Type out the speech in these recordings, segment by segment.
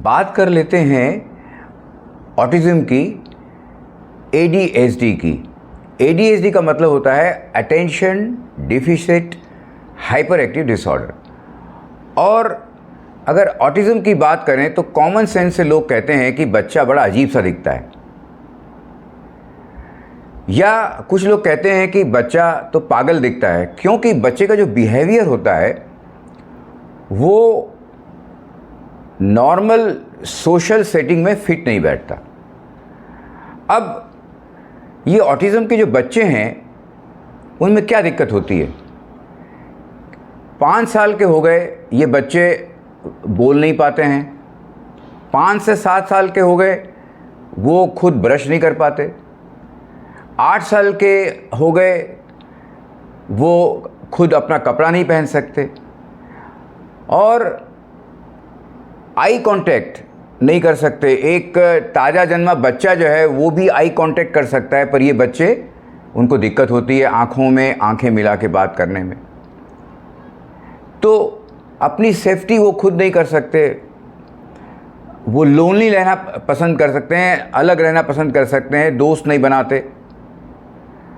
बात कर लेते हैं ऑटिज़म की, ADHD की। ADHD का मतलब होता है attention deficit hyper active disorder. और अगर ऑटिज़म की बात करें तो कॉमन सेंस से लोग कहते हैं कि बच्चा बड़ा अजीब सा दिखता है, या कुछ लोग कहते हैं कि बच्चा तो पागल दिखता है, क्योंकि बच्चे का जो बिहेवियर होता है वो नॉर्मल सोशल सेटिंग में फिट नहीं बैठता। अब ये ऑटिज़म के जो बच्चे हैं उनमें क्या दिक्कत होती है? 5 साल के हो गए ये बच्चे बोल नहीं पाते हैं, 5 से 7 साल के हो गए वो खुद ब्रश नहीं कर पाते, 8 साल के हो गए वो खुद अपना कपड़ा नहीं पहन सकते, और आई कांटेक्ट नहीं कर सकते। एक ताज़ा जन्मा बच्चा जो है वो भी आई कांटेक्ट कर सकता है, पर ये बच्चे, उनको दिक्कत होती है आँखों में आँखें मिला के बात करने में। तो अपनी सेफ्टी वो खुद नहीं कर सकते, वो लोनली रहना पसंद कर सकते हैं, अलग रहना पसंद कर सकते हैं, दोस्त नहीं बनाते।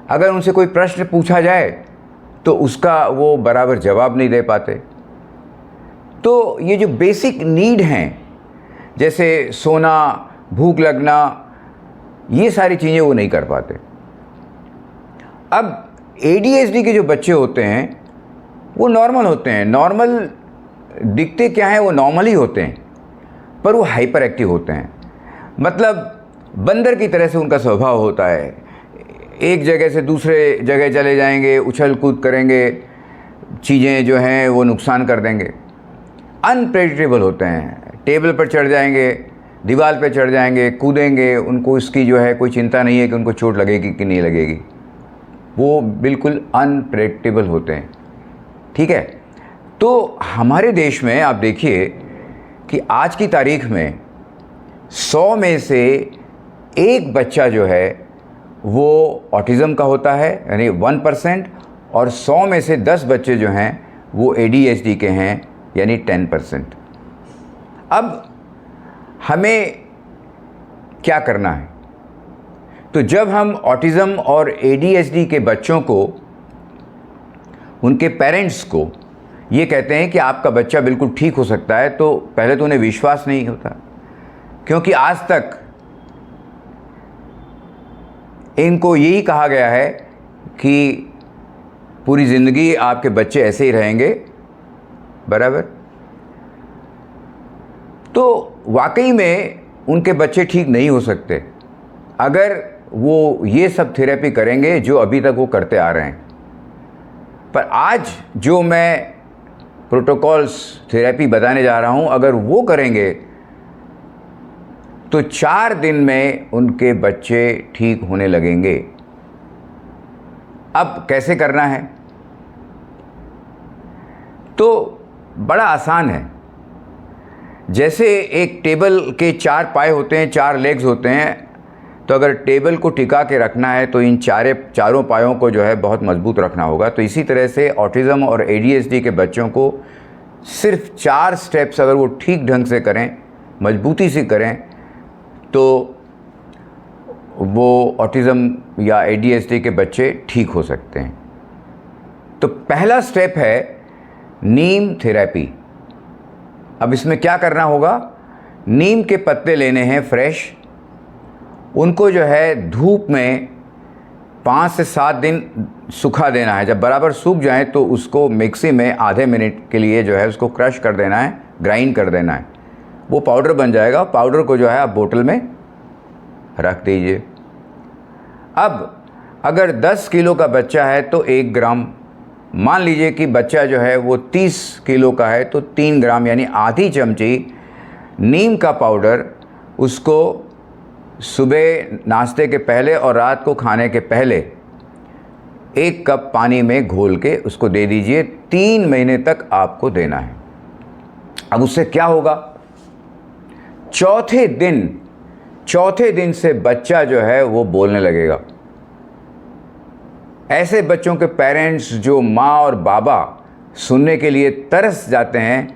अगर उनसे कोई प्रश्न पूछा जाए तो उसका वो बराबर जवाब नहीं दे पाते। तो ये जो बेसिक नीड हैं, जैसे सोना, भूख लगना, ये सारी चीज़ें वो नहीं कर पाते। अब ADHD के जो बच्चे होते हैं वो नॉर्मल होते हैं, नॉर्मल दिखते क्या हैं, वो नॉर्मल ही होते हैं, पर वो हाइपर एक्टिव होते हैं। मतलब बंदर की तरह से उनका स्वभाव होता है, एक जगह से दूसरे जगह चले जाएंगे, उछल कूद करेंगे, चीज़ें जो हैं वो नुकसान कर देंगे। अनप्रेडिक्टेबल होते हैं, टेबल पर चढ़ जाएंगे, दीवार पर चढ़ जाएंगे, कूदेंगे, उनको इसकी जो है कोई चिंता नहीं है कि उनको चोट लगेगी कि नहीं लगेगी। वो बिल्कुल अनप्रेडिक्टेबल होते हैं, ठीक है। तो हमारे देश में आप देखिए कि आज की तारीख में 100 में से 1 बच्चा जो है वो ऑटिज़म का होता है, यानी 1%, और 100 में से 10 बच्चे जो हैं वो ADHD के हैं, यानी 10%। अब हमें क्या करना है? तो जब हम ऑटिज़म और ADHD के बच्चों को, उनके पेरेंट्स को ये कहते हैं कि आपका बच्चा बिल्कुल ठीक हो सकता है, तो पहले तो उन्हें विश्वास नहीं होता, क्योंकि आज तक इनको यही कहा गया है कि पूरी ज़िंदगी आपके बच्चे ऐसे ही रहेंगे, बराबर। तो वाकई में उनके बच्चे ठीक नहीं हो सकते अगर वो ये सब थेरेपी करेंगे जो अभी तक वो करते आ रहे हैं। पर आज जो मैं प्रोटोकॉल्स थेरेपी बताने जा रहा हूँ, अगर वो करेंगे तो 4 दिन में उनके बच्चे ठीक होने लगेंगे। अब कैसे करना है? तो बड़ा आसान है। जैसे एक टेबल के 4 पाए होते हैं, 4 लेग्स होते हैं, तो अगर टेबल को टिका के रखना है तो इन चारों पायों को जो है बहुत मजबूत रखना होगा। तो इसी तरह से ऑटिज़म और ADHD के बच्चों को सिर्फ 4 स्टेप्स अगर वो ठीक ढंग से करें, मजबूती से करें, तो वो ऑटिज़म या ADHD के बच्चे ठीक हो सकते हैं। तो पहला स्टेप है नीम थेरेपी। अब इसमें क्या करना होगा? नीम के पत्ते लेने हैं फ्रेश, उनको जो है धूप में 5 से 7 दिन सुखा देना है। जब बराबर सूख जाए तो उसको मिक्सी में आधे मिनट के लिए जो है उसको क्रश कर देना है, ग्राइंड कर देना है, वो पाउडर बन जाएगा। पाउडर को जो है आप बोतल में रख दीजिए। अब अगर 10 किलो का बच्चा है तो 1 ग्राम, मान लीजिए कि बच्चा जो है वो 30 किलो का है तो 3 ग्राम, यानी आधी चमची नीम का पाउडर उसको सुबह नाश्ते के पहले और रात को खाने के पहले 1 कप पानी में घोल के उसको दे दीजिए। 3 महीने तक आपको देना है। अब उससे क्या होगा? चौथे दिन से बच्चा जो है वो बोलने लगेगा। ऐसे बच्चों के पेरेंट्स जो माँ और बाबा सुनने के लिए तरस जाते हैं,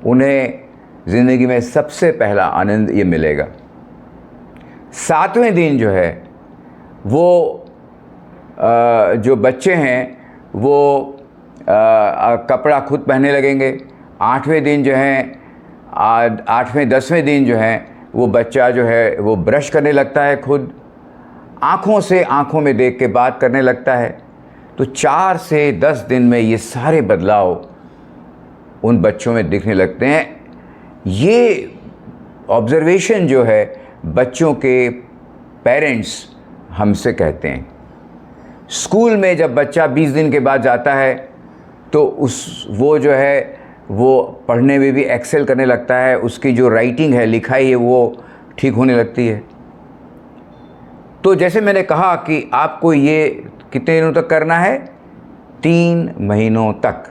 उन्हें ज़िंदगी में सबसे पहला आनंद ये मिलेगा। 7वें दिन जो है वो जो बच्चे हैं वो कपड़ा खुद पहनने लगेंगे। 8वें दिन जो है 8वें 10वें दिन जो है वो बच्चा जो है वो ब्रश करने लगता है, खुद आँखों से आँखों में देख के बात करने लगता है। तो 4 से 10 दिन में ये सारे बदलाव उन बच्चों में दिखने लगते हैं। ये ऑब्ज़र्वेशन जो है बच्चों के पेरेंट्स हमसे कहते हैं। स्कूल में जब बच्चा 20 दिन के बाद जाता है तो वो जो है वो पढ़ने में भी एक्सेल करने लगता है, उसकी जो राइटिंग है, लिखाई है, वो ठीक होने लगती है। तो जैसे मैंने कहा कि आपको ये कितने दिनों तक करना है? 3 महीनों तक।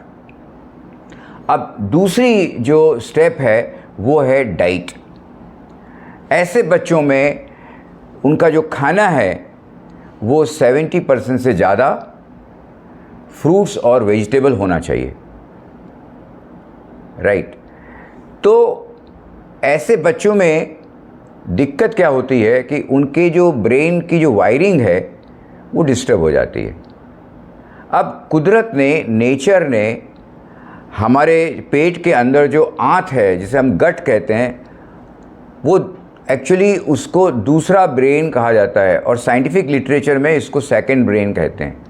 अब दूसरी जो स्टेप है वो है डाइट। ऐसे बच्चों में उनका जो खाना है वो 70% से ज़्यादा फ्रूट्स और वेजिटेबल होना चाहिए, राइट। तो ऐसे बच्चों में दिक्कत क्या होती है कि उनके जो ब्रेन की जो वायरिंग है वो डिस्टर्ब हो जाती है। अब कुदरत ने, नेचर ने हमारे पेट के अंदर जो आंत है, जिसे हम गट कहते हैं, वो एक्चुअली उसको दूसरा ब्रेन कहा जाता है और साइंटिफिक लिटरेचर में इसको सेकंड ब्रेन कहते हैं।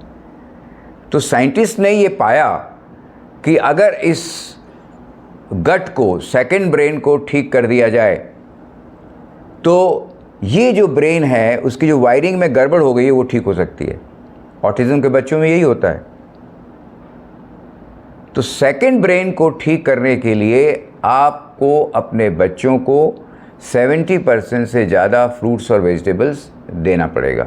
तो साइंटिस्ट ने ये पाया कि अगर इस गट को, सेकंड ब्रेन को ठीक कर दिया जाए तो ये जो ब्रेन है उसकी जो वायरिंग में गड़बड़ हो गई है वो ठीक हो सकती है। ऑटिज्म के बच्चों में यही होता है। तो सेकंड ब्रेन को ठीक करने के लिए आपको अपने बच्चों को 70% से ज़्यादा फ्रूट्स और वेजिटेबल्स देना पड़ेगा,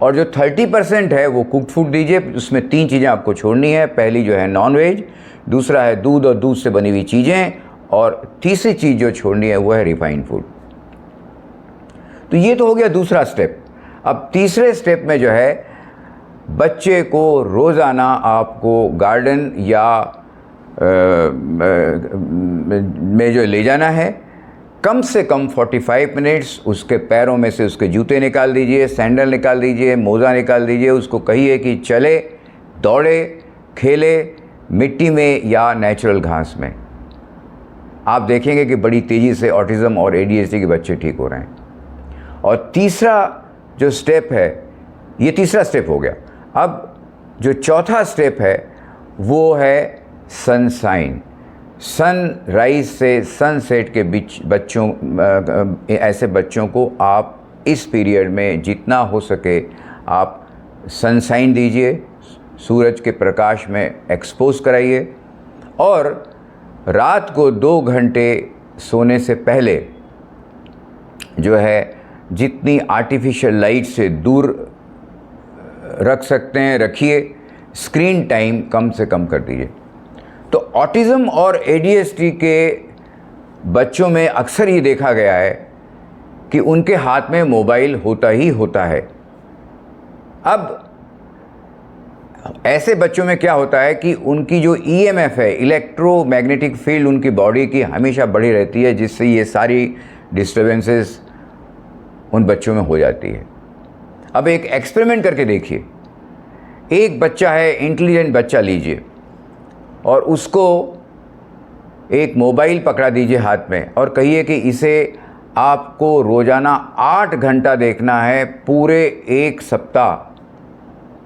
और जो 30% है वो कुक्ड फूड दीजिए। उसमें 3 चीज़ें आपको छोड़नी है। पहली जो है नॉन वेज, दूसरा है दूध और दूध से बनी हुई चीज़ें, और तीसरी चीज़ जो छोड़नी है वो है रिफाइंड फूड। तो ये तो हो गया दूसरा स्टेप। अब तीसरे स्टेप में जो है बच्चे को रोज़ाना आपको गार्डन या में जो ले जाना है, कम से कम 45 मिनट्स उसके पैरों में से उसके जूते निकाल दीजिए, सैंडल निकाल दीजिए, मोज़ा निकाल दीजिए। उसको कहिए कि चले, दौड़े, खेले मिट्टी में या नेचुरल घास में। आप देखेंगे कि बड़ी तेज़ी से ऑटिज़म और ADHD के बच्चे ठीक हो रहे हैं। और तीसरा जो स्टेप है, ये तीसरा स्टेप हो गया। अब जो चौथा स्टेप है वो है सनशाइन। सनराइज से सनसेट के बीच बच्चों, ऐसे बच्चों को आप इस पीरियड में जितना हो सके आप सनशाइन दीजिए, सूरज के प्रकाश में एक्सपोज कराइए, और रात को 2 घंटे सोने से पहले जो है जितनी आर्टिफिशियल लाइट से दूर रख सकते हैं रखिए। स्क्रीन टाइम कम से कम कर दीजिए। तो ऑटिज़म और ADHD के बच्चों में अक्सर ये देखा गया है कि उनके हाथ में मोबाइल होता ही होता है। अब ऐसे बच्चों में क्या होता है कि उनकी जो EMF है, इलेक्ट्रोमैग्नेटिक फील्ड, उनकी बॉडी की हमेशा बढ़ी रहती है, जिससे ये सारी डिस्टर्बेंसेस उन बच्चों में हो जाती है। अब एक एक्सपेरिमेंट करके देखिए। एक बच्चा है, इंटेलिजेंट बच्चा लीजिए, और उसको एक मोबाइल पकड़ा दीजिए हाथ में, और कहिए कि इसे आपको रोज़ाना 8 घंटा देखना है पूरे 1 सप्ताह।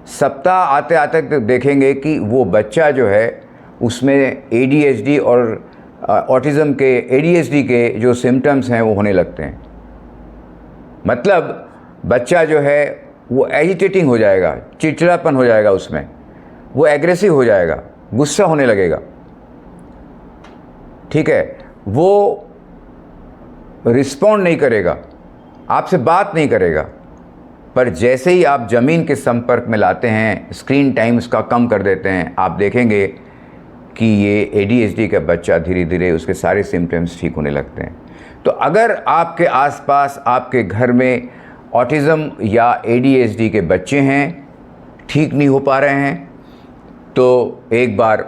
सप्ताह आते आते तक देखेंगे कि वो बच्चा जो है उसमें ADHD और ऑटिज़म के, ADHD के जो सिम्टम्स हैं वो होने लगते हैं। मतलब बच्चा जो है वो एजिटेटिंग हो जाएगा, चिड़चिड़ापन हो जाएगा उसमें, वो एग्रेसिव हो जाएगा, गुस्सा होने लगेगा, ठीक है, वो रिस्पॉन्ड नहीं करेगा, आपसे बात नहीं करेगा। पर जैसे ही आप ज़मीन के संपर्क में लाते हैं, स्क्रीन टाइम उसका कम कर देते हैं, आप देखेंगे कि ये ADHD का बच्चा धीरे धीरे उसके सारे सिम्टम्स ठीक होने लगते हैं। तो अगर आपके आसपास, आपके घर में ऑटिज़म या ADHD के बच्चे हैं, ठीक नहीं हो पा रहे हैं, तो एक बार